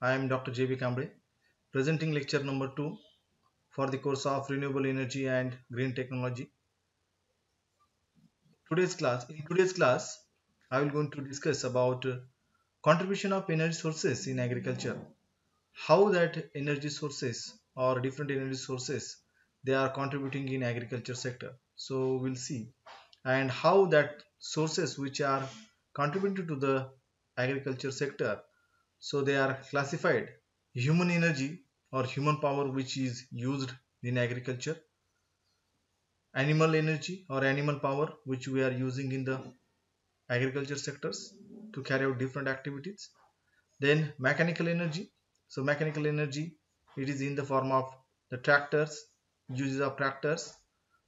I am Dr. J.B. Kamble, presenting lecture number 2 for the course of Renewable Energy and Green Technology. In today's class, I will going to discuss about contribution of energy sources in agriculture, how that energy sources or different energy sources they are contributing in agriculture sector. So we'll see, and how that sources which are contributing to the agriculture sector, so they are classified: human energy or human power which is used in agriculture, animal energy or animal power which we are using in the agriculture sectors to carry out different activities, then mechanical energy. So mechanical energy, it is in the form of the tractors, uses of tractors,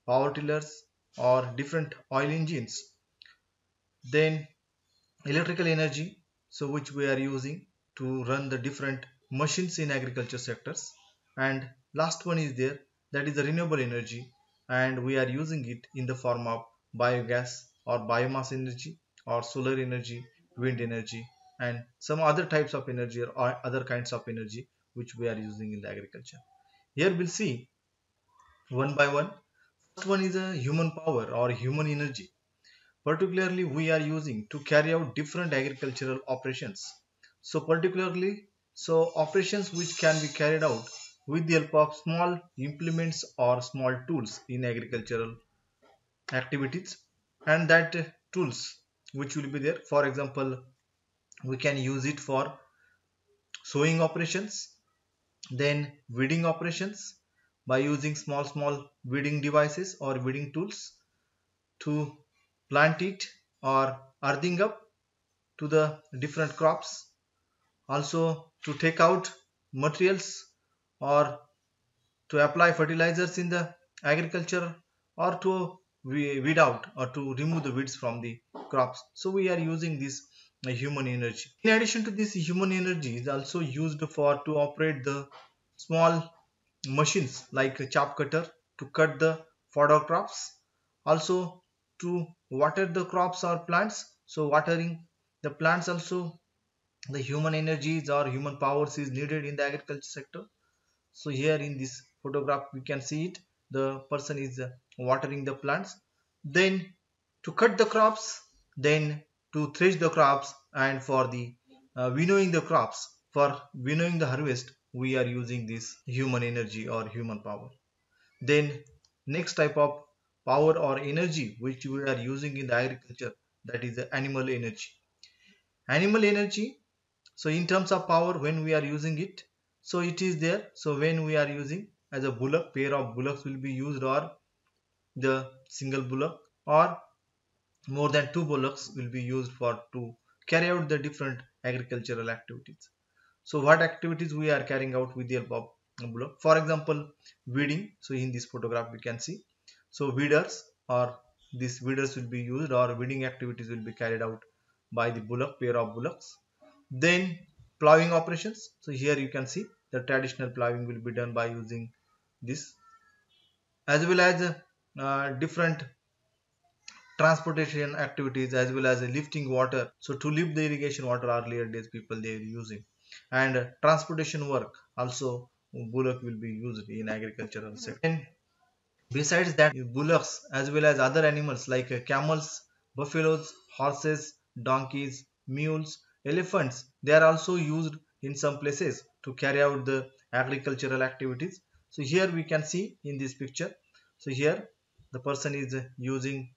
power tillers or different oil engines. Then electrical energy, so which we are using to run the different machines in agriculture sectors. And last one is there, that is the renewable energy, and we are using it in the form of biogas or biomass energy or solar energy, wind energy, and some other types of energy or other kinds of energy which we are using in the agriculture. Here we'll see one by one. First one is a human power or human energy. Particularly we are using to carry out different agricultural operations. So particularly, so operations which can be carried out with the help of small implements or small tools in agricultural activities, and that tools which will be there, for example, we can use it for sowing operations, then weeding operations by using small weeding devices or weeding tools to plant it or earthing up to the different crops, also to take out materials or to apply fertilizers in the agriculture, or to weed out or to remove the weeds from the crops. So we are using this human energy. In addition to this, human energy is also used for to operate the small machines like a chop cutter to cut the fodder crops, also to water the crops or plants. So watering the plants also, the human energies or human powers is needed in the agriculture sector. So here in this photograph we can see it, the person is watering the plants, then to cut the crops, then to thresh the crops, and for the winnowing the crops, for winnowing the harvest, we are using this human energy or human power. Then next type of power or energy which we are using in the agriculture, that is the animal energy. Animal energy, so in terms of power, when we are using it, so it is there. So when we are using as a bullock, pair of bullocks will be used, or the single bullock, or more than two bullocks will be used for to carry out the different agricultural activities. So what activities we are carrying out with the help of bullock? For example, weeding. So in this photograph we can see, so weeders, or these weeders will be used, or weeding activities will be carried out by the bullock, pair of bullocks. Then plowing operations. So here you can see the traditional plowing will be done by using this, as well as different transportation activities, as well as lifting water. So to lift the irrigation water, earlier days people they are using, and transportation work also bullock will be used in agricultural sector. And besides that, bullocks as well as other animals like camels, buffaloes, horses, donkeys, mules, elephants, they are also used in some places to carry out the agricultural activities. So here we can see in this picture, so here the person is using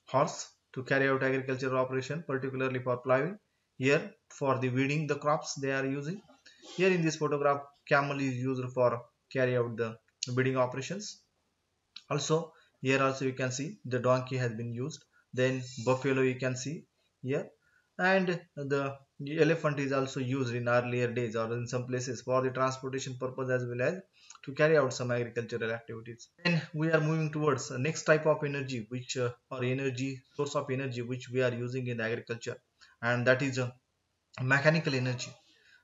horse to carry out agricultural operation, particularly for plowing. Here for the weeding the crops they are using. Here in this photograph, camel is used for carry out the weeding operations. Also here also you can see the donkey has been used, then buffalo you can see here, and the elephant is also used in earlier days or in some places for the transportation purpose, as well as to carry out some agricultural activities. Then we are moving towards the next type of energy, which or energy source of energy which we are using in the agriculture, and that is mechanical energy.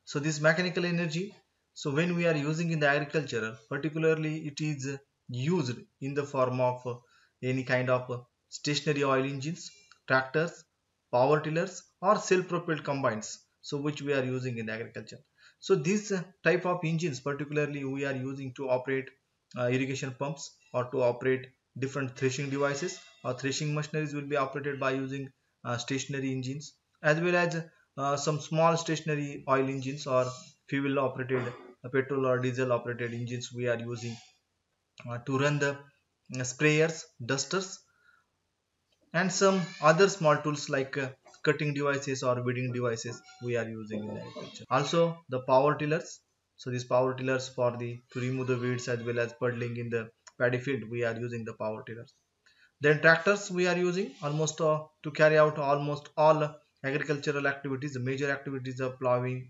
So this mechanical energy, so when we are using in the agriculture, particularly it is used in the form of any kind of stationary oil engines, tractors, power tillers, or self-propelled combines, so which we are using in the agriculture. So these type of engines particularly we are using to operate irrigation pumps or to operate different threshing devices, or threshing machineries will be operated by using stationary engines, as well as some small stationary oil engines or fuel operated petrol or diesel operated engines we are using to run the sprayers, dusters, and some other small tools like cutting devices or weeding devices we are using in agriculture. Also the power tillers. So these power tillers for the to remove the weeds as well as puddling in the paddy field, we are using the power tillers. Then tractors we are using almost to carry out almost all agricultural activities, the major activities of plowing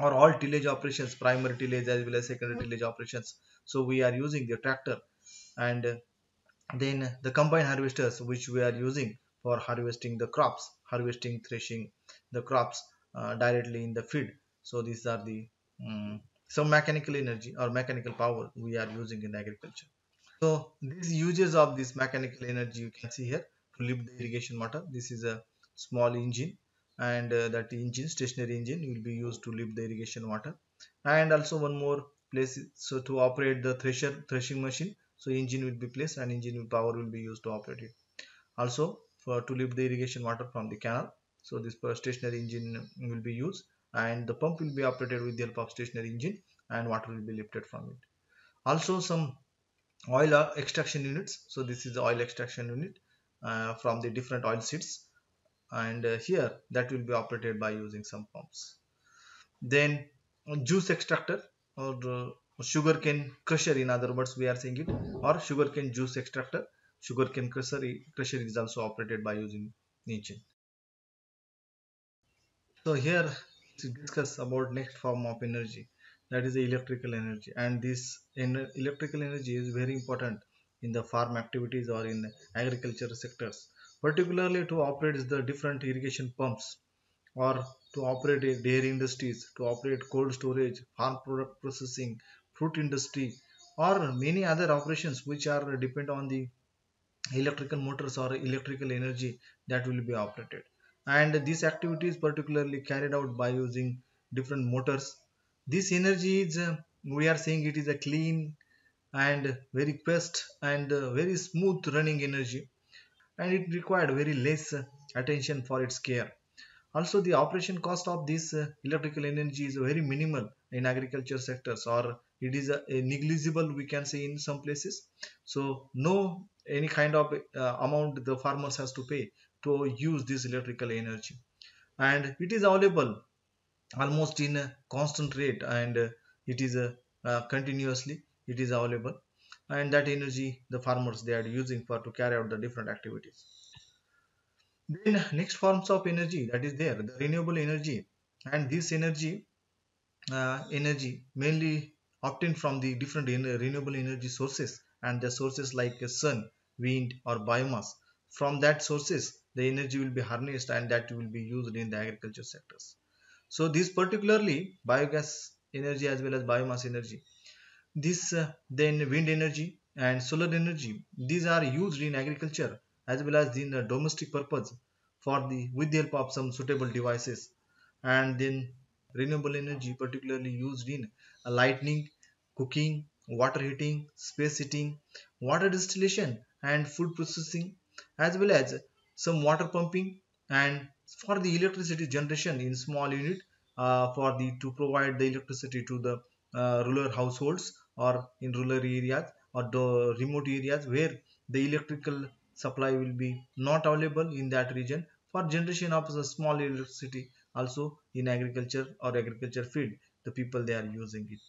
or all tillage operations, primary tillage as well as secondary tillage operations. So we are using the tractor. And then the combine harvesters which we are using for harvesting the crops, harvesting, threshing the crops directly in the field. So these are the some mechanical energy or mechanical power we are using in agriculture. So these uses of this mechanical energy you can see here to lift the irrigation water. This is a small engine, and that engine, stationary engine, will be used to lift the irrigation water. And also one more place, so to operate the threshing machine. So engine will be placed and engine power will be used to operate it. Also for to lift the irrigation water from the canal. So this stationary engine will be used, and the pump will be operated with the help of stationary engine, and water will be lifted from it. Also some oil extraction units. So this is the oil extraction unit from the different oil seeds, and here that will be operated by using some pumps. Then juice extractor, or sugarcane crusher, in other words we are saying it, or sugarcane juice extractor. Sugarcane crusher is also operated by using engine. So here to discuss about next form of energy, that is the electrical energy. And this electrical energy is very important in the farm activities or in agriculture sectors, particularly to operate the different irrigation pumps, or to operate dairy industries, to operate cold storage, farm product processing, fruit industry, or many other operations which are depend on the electrical motors or electrical energy that will be operated. And these activities particularly carried out by using different motors. This energy is we are saying it is a clean and very fast and very smooth running energy, and it required very less attention for its care. Also the operation cost of this electrical energy is very minimal in agriculture sectors, or it is a negligible we can say in some places. So no any kind of amount the farmers has to pay to use this electrical energy, and it is available almost in a constant rate, and it is continuously it is available, and that energy the farmers they are using for to carry out the different activities. Then next forms of energy that is there, the renewable energy. And this energy mainly obtained from the different renewable energy sources, and the sources like sun, wind, or biomass. From that sources the energy will be harnessed and that will be used in the agriculture sectors. So this particularly biogas energy as well as biomass energy, this then wind energy and solar energy, these are used in agriculture as well as in domestic purpose for the with the help of some suitable devices. And then renewable energy particularly used in lighting, cooking, water heating, space heating, water distillation, and food processing, as well as some water pumping, and for the electricity generation in small unit, for the to provide the electricity to the rural households, or in rural areas or the remote areas where the electrical supply will be not available in that region, for generation of the small electricity. Also in agriculture or agriculture field the people they are using it.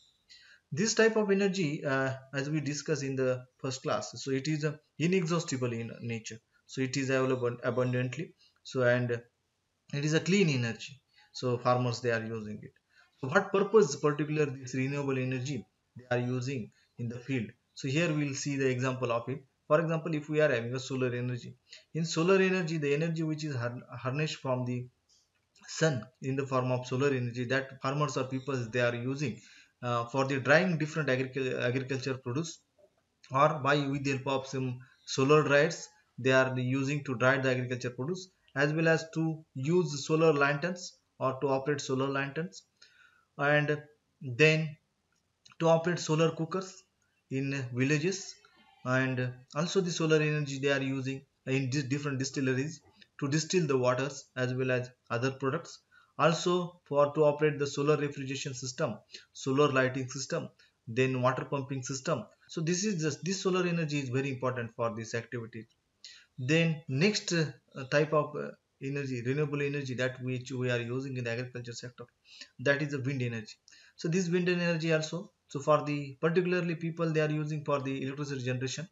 This type of energy, as we discussed in the first class, so it is inexhaustible in nature, so it is available abundantly. So and it is a clean energy, so farmers they are using it. So what purpose particular this renewable energy they are using in the field? So here we will see the example of it. For example, if we are having a solar energy, in solar energy the energy which is harnessed from the sun in the form of solar energy, that farmers or people they are using for the drying different agriculture produce, or by with the help of some solar dryers they are using to dry the agriculture produce, as well as to use solar lanterns or to operate solar lanterns. and then to operate solar cookers in villages, and also the solar energy they are using in different distilleries to distill the waters as well as other products, also for to operate the solar refrigeration system, solar lighting system, then water pumping system. So this is just this solar energy is very important for this activity. Then next type of energy, renewable energy that which we are using in the agriculture sector, that is the wind energy. So this wind energy also, so for the particularly people they are using for the electricity generation,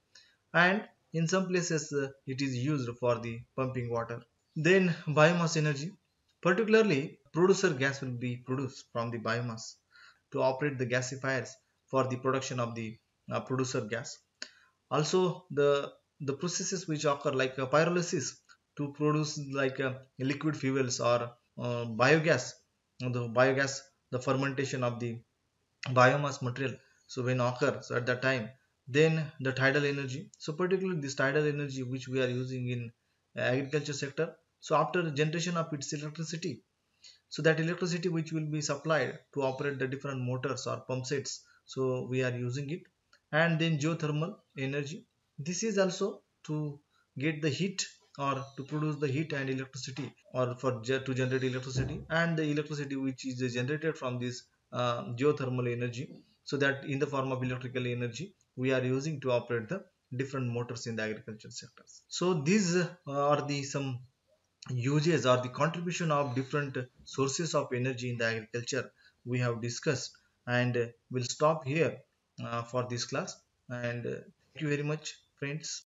and in some places it is used for the pumping water. Then biomass energy, particularly producer gas will be produced from the biomass to operate the gasifiers for the production of the producer gas. Also the processes which occur like pyrolysis to produce like liquid fuels or biogas. The biogas, the fermentation of the biomass material, so when occurs at that time. Then the tidal energy, so particularly this tidal energy which we are using in agriculture sector, so after the generation of its electricity, so that electricity which will be supplied to operate the different motors or pump sets, so we are using it. And then geothermal energy, this is also to get the heat or to produce the heat and electricity, or for to generate electricity, and the electricity which is generated from this geothermal energy, so that in the form of electrical energy we are using to operate the different motors in the agriculture sectors. So these are the some uses or the contribution of different sources of energy in the agriculture we have discussed, and we'll stop here for this class, and thank you very much friends.